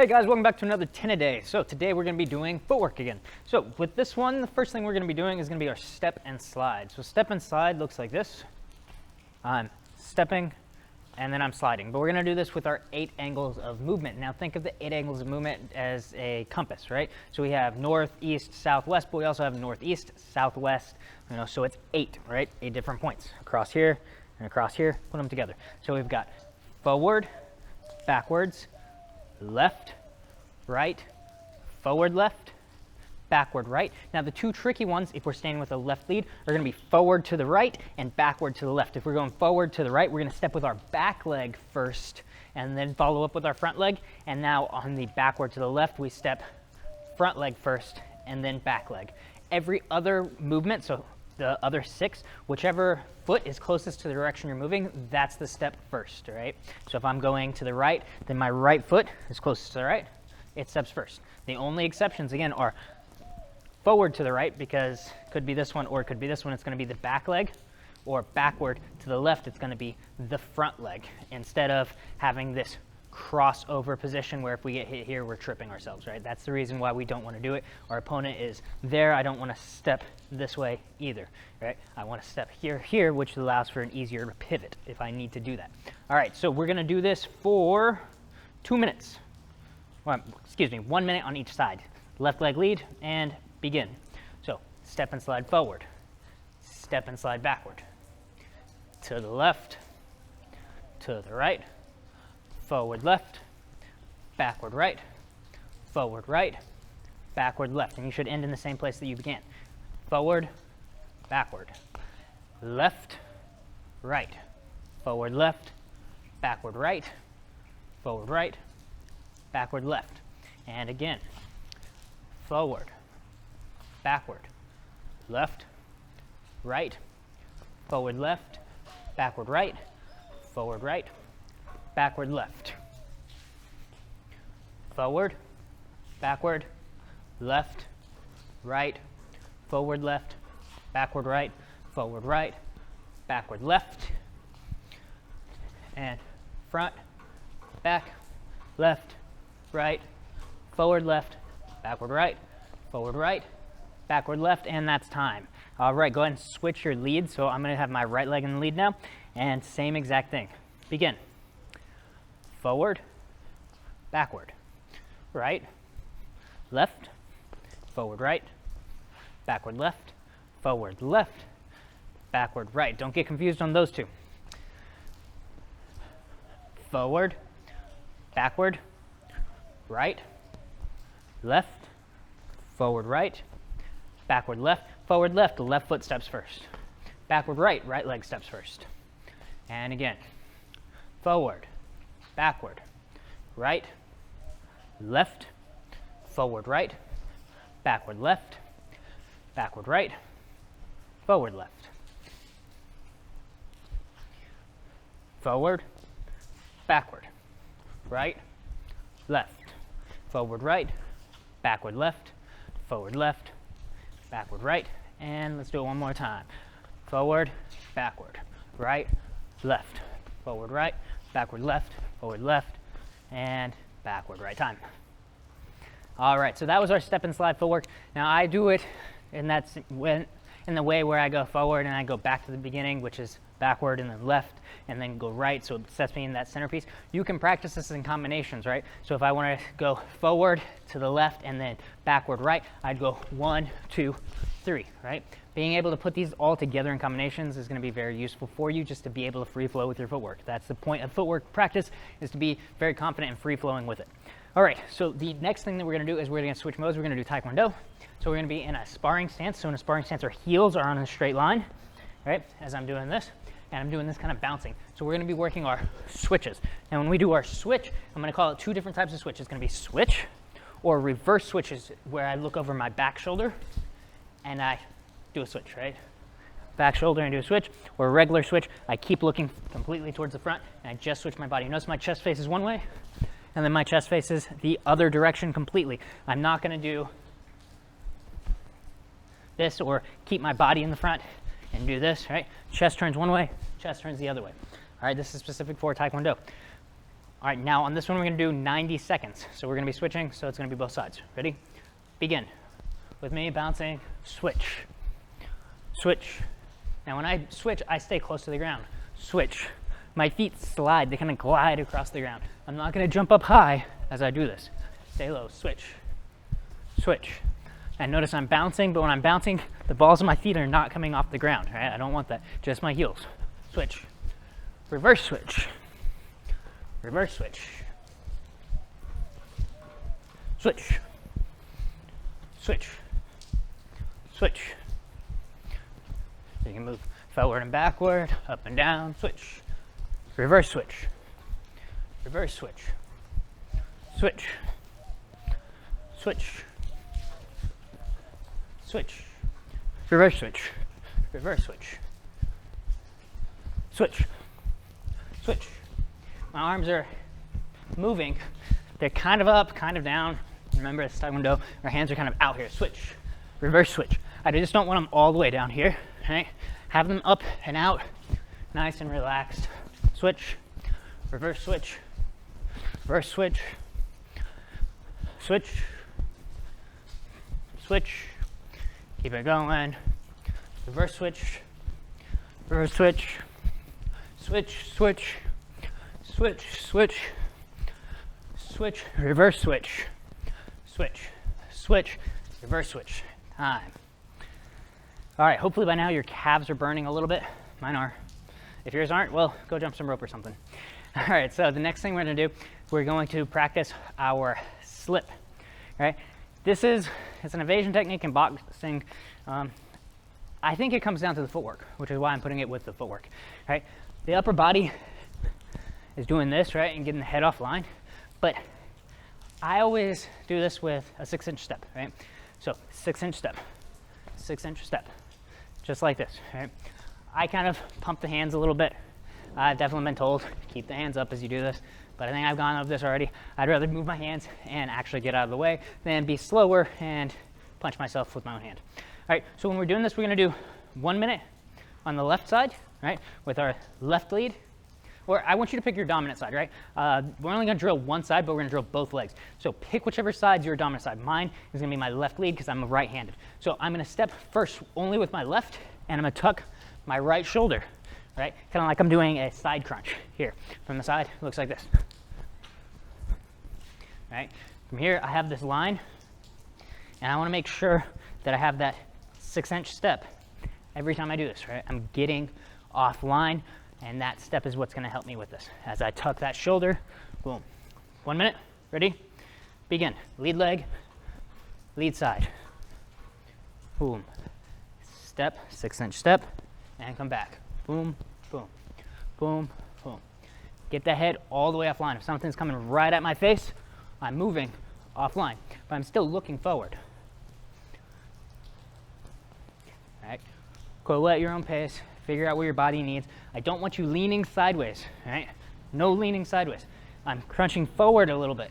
Hey guys, welcome back to another 10 a day. So today we're going to be doing footwork again. So with this one, the first thing we're going to be doing is going to be our step and slide. So step and slide looks like this. I'm stepping and then I'm sliding. But we're going to do this with our 8 angles of movement. Now think of the 8 angles of movement as a compass, right? So we have north, east, southwest, but we also have northeast, southwest, so it's 8, right? 8 different points across here and across here, put them together. So we've got forward, backwards, left, right, forward, left, backward, right. Now the two tricky ones, if we're staying with a left lead, are going to be forward to the right and backward to the left. If we're going forward to the right, we're going to step with our back leg first and then follow up with our front leg. And now on the backward to the left, we step front leg first and then back leg. Every other movement, so the other 6, whichever foot is closest to the direction you're moving, that's the step first, right? So if I'm going to the right, then my right foot is closest to the right, it steps first. The only exceptions, again, are forward to the right, because it could be this one or it could be this one. It's going to be the back leg, or backward to the left, it's going to be the front leg, instead of having this crossover position where if we get hit here, we're tripping ourselves, right? That's the reason why we don't want to do it. Our opponent is there. I don't want to step this way either, right? I want to step here, which allows for an easier pivot if I need to do that. All right, so we're going to do this for 2 minutes. Well, excuse me, 1 minute on each side. Left leg lead and begin. So step and slide forward, step and slide backward, to the left, to the right, forward left, backward right, forward right, backward left. And you should end in the same place that you began. Forward, backward, left, right, forward left, backward right, forward right, backward left. And again, forward, backward, left, right, forward left, backward right, forward right, backward left, forward, backward, left, right, forward left, backward right, forward right, backward left, and front, back, left, right, forward left, backward right, forward right, backward left, and that's time. All right, go ahead and switch your lead. So I'm going to have my right leg in the lead now, and same exact thing. Begin. Forward, backward, right, left, forward right, backward left, forward left, backward right. Don't get confused on those two. Forward, backward, right, left, forward right, backward left, forward left, the left foot steps first. Backward right, right leg steps first. And again, forward, backward, right, left, forward right, backward left, backward right, forward left. Forward, backward, right, left, forward right, backward left, forward left, backward right, and let's do it one more time. Forward, backward, right, left, forward right, backward left, forward left, and backward right. Time. All right, so that was our step and slide footwork. Now I do it in the way where I go forward and I go back to the beginning, which is backward and then left and then go right, so it sets me in that centerpiece. You can practice this in combinations, right? So if I want to go forward to the left and then backward right, I'd go 1, 2, 3, right? Being able to put these all together in combinations is going to be very useful for you, just to be able to free flow with your footwork. That's the point of footwork practice, is to be very confident and free flowing with it. All right, so the next thing that we're going to do is we're going to switch modes. We're going to do Taekwondo. So we're going to be in a sparring stance. So in a sparring stance, our heels are on a straight line, right? As I'm doing this, and I'm doing this kind of bouncing. So we're going to be working our switches. And when we do our switch, I'm going to call it 2 different types of switch. It's going to be switch or reverse switches, where I look over my back shoulder and I do a switch, right? Back shoulder and do a switch. Or a regular switch, I keep looking completely towards the front and I just switch my body. Notice my chest faces one way and then my chest faces the other direction completely. I'm not going to do this or keep my body in the front and do this, right? Chest turns one way, chest turns the other way. All right, this is specific for Taekwondo. All right, now on this one, we're gonna do 90 seconds. So we're gonna be switching, so it's gonna be both sides. Ready? Begin. With me, bouncing, switch, switch. Now when I switch, I stay close to the ground. Switch. My feet slide, they kind of glide across the ground. I'm not gonna jump up high as I do this. Stay low, switch, switch. And notice I'm bouncing, but when I'm bouncing, the balls of my feet are not coming off the ground, right? I don't want that, just my heels. Switch, reverse switch, reverse switch, switch, switch, switch. So you can move forward and backward, up and down, switch, reverse switch, reverse switch, switch, switch, switch, reverse switch, reverse switch, switch, switch. My arms are moving. They're kind of up, kind of down. Remember, it's Taekwondo. Our hands are kind of out here. Switch, reverse switch. I just don't want them all the way down here, right? Have them up and out, nice and relaxed. Switch, reverse switch, reverse switch, switch, switch. Keep it going. Reverse switch, reverse switch, switch, switch, switch, switch, switch, reverse switch, switch, switch, reverse switch. Time. All right, hopefully by now your calves are burning a little bit. Mine are. If yours aren't, well, go jump some rope or something. All right, so the next thing we're gonna do, we're going to practice our slip, right? It's an evasion technique in boxing. I think it comes down to the footwork, which is why I'm putting it with the footwork, right? The upper body is doing this, right, and getting the head offline, but I always do this with a 6-inch step, right? So 6-inch step, 6-inch step, just like this, right? I kind of pump the hands a little bit. I've definitely been told, keep the hands up as you do this, but I think I've gone over this already. I'd rather move my hands and actually get out of the way than be slower and punch myself with my own hand. All right, so when we're doing this, we're gonna do 1 minute on the left side, right, with our left lead. Or I want you to pick your dominant side, right? We're only gonna drill one side, but we're gonna drill both legs. So pick whichever side's your dominant side. Mine is gonna be my left lead because I'm right-handed. So I'm gonna step first only with my left, and I'm gonna tuck my right shoulder, right? Kind of like I'm doing a side crunch here. From the side, it looks like this. Right? From here, I have this line, and I wanna make sure that I have that 6-inch step every time I do this, right? I'm getting offline, and that step is what's gonna help me with this. As I tuck that shoulder, boom. 1 minute, ready? Begin. Lead leg, lead side. Boom. Step, 6-inch step, and come back. Boom, boom, boom, boom. Get the head all the way offline. If something's coming right at my face, I'm moving offline, but I'm still looking forward. All right, go at your own pace. Figure out what your body needs. I don't want you leaning sideways, right? No leaning sideways. I'm crunching forward a little bit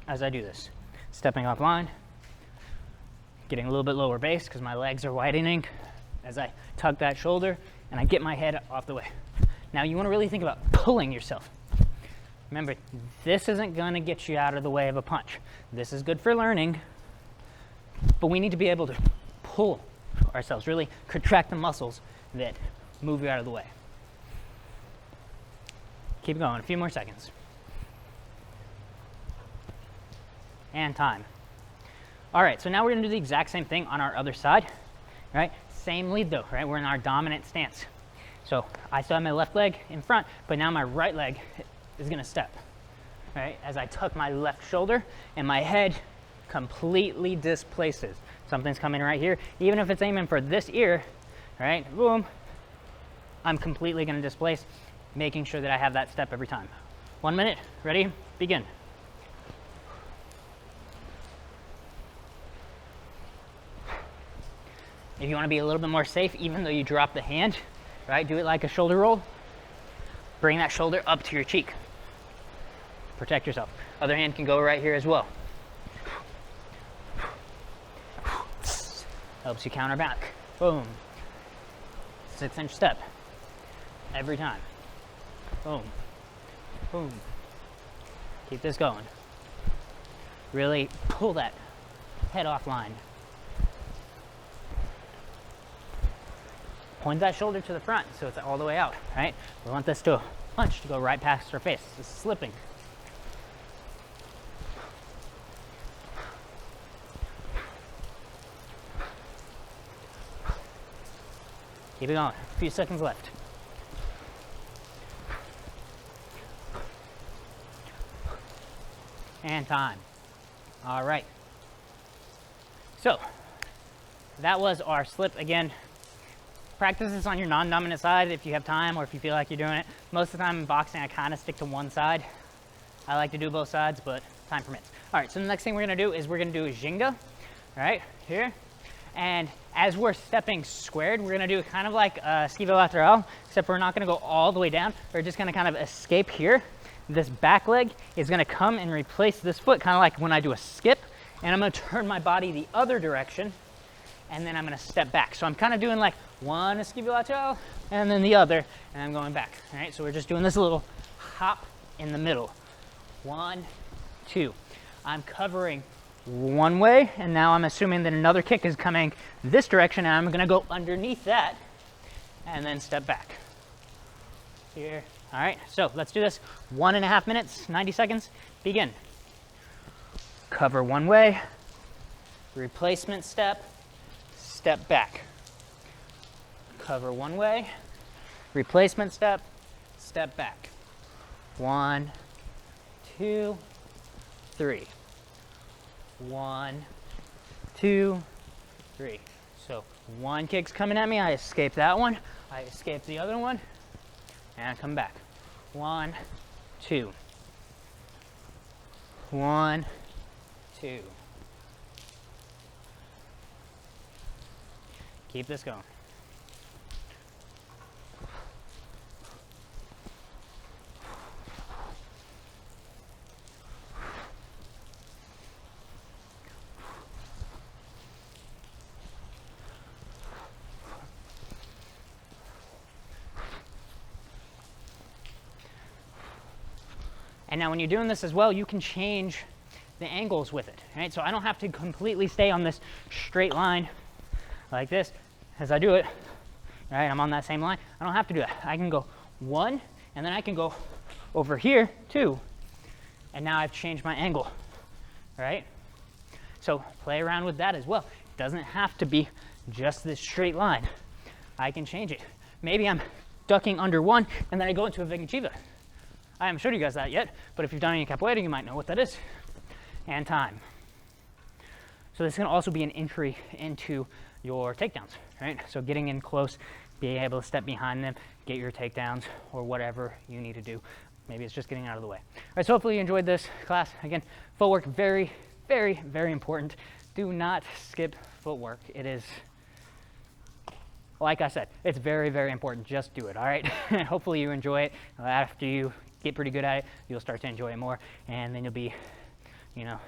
as I do this. Stepping offline, getting a little bit lower base because my legs are widening as I tug that shoulder and I get my head off the way. Now you want to really think about pulling yourself. Remember, this isn't going to get you out of the way of a punch. This is good for learning, but we need to be able to pull ourselves, really contract the muscles that move you out of the way. Keep going, a few more seconds. And time. All right, so now we're gonna do the exact same thing on our other side, right? Same lead though, right? We're in our dominant stance. So I still have my left leg in front, but now my right leg is gonna step, right? As I tuck my left shoulder and my head completely displaces. Something's coming right here. Even if it's aiming for this ear, right? Boom. I'm completely gonna displace, making sure that I have that step every time. 1 minute, ready, begin. If you wanna be a little bit more safe, even though you drop the hand, right? Do it like a shoulder roll. Bring that shoulder up to your cheek. Protect yourself. Other hand can go right here as well. Helps you counter back. Boom. 6-inch step. Every time. Boom. Boom. Keep this going. Really pull that head offline. Point that shoulder to the front so it's all the way out, right? We want this to punch to go right past our face. This is slipping. Keep it going. A few seconds left. And time. All right. So that was our slip. Again, practice this on your non-dominant side if you have time or if you feel like you're doing it. Most of the time in boxing, I kind of stick to one side. I like to do both sides, but time permits. All right, so the next thing we're gonna do is we're gonna do a Ginga, all right, here. And as we're stepping squared, we're gonna do kind of like Ginga Lateral, except we're not gonna go all the way down. We're just gonna kind of escape here. This back leg is gonna come and replace this foot, kind of like when I do a skip, and I'm gonna turn my body the other direction, and then I'm gonna step back. So I'm kind of doing like one Ginga Lateral, and then the other, and I'm going back, all right? So we're just doing this little hop in the middle. 1, 2. I'm covering one way, and now I'm assuming that another kick is coming this direction, and I'm gonna go underneath that, and then step back. Here, all right, so let's do this. 1.5 minutes, 90 seconds, begin. Cover one way, replacement step, step back. Cover one way, replacement step, step back. 1, 2, 3. 1, 2, 3. So one kick's coming at me, I escape that one, I escape the other one, and I come back. 1, 2. 1, 2. Keep this going. And now when you're doing this as well, you can change the angles with it, right? So I don't have to completely stay on this straight line like this as I do it, right? I'm on that same line. I don't have to do that. I can go 1, and then I can go over here 2, and now I've changed my angle, right? So play around with that as well. It doesn't have to be just this straight line. I can change it. Maybe I'm ducking under 1, and then I go into a Vigachiva. I haven't showed you guys that yet, but if you've done any Capoeira, you might know what that is. And time. So this can also be an entry into your takedowns, right? So getting in close, being able to step behind them, get your takedowns, or whatever you need to do. Maybe it's just getting out of the way. All right, so hopefully you enjoyed this class. Again, footwork, very, very, very important. Do not skip footwork. It is, like I said, it's very, very important. Just do it, all right? Hopefully you enjoy it. After you get pretty good at it, you'll start to enjoy it more, and then you'll be, you know,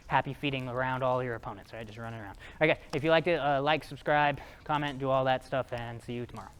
happy feeding around all your opponents, right? Just running around. Okay, if you liked it, like, subscribe, comment, do all that stuff, and see you tomorrow.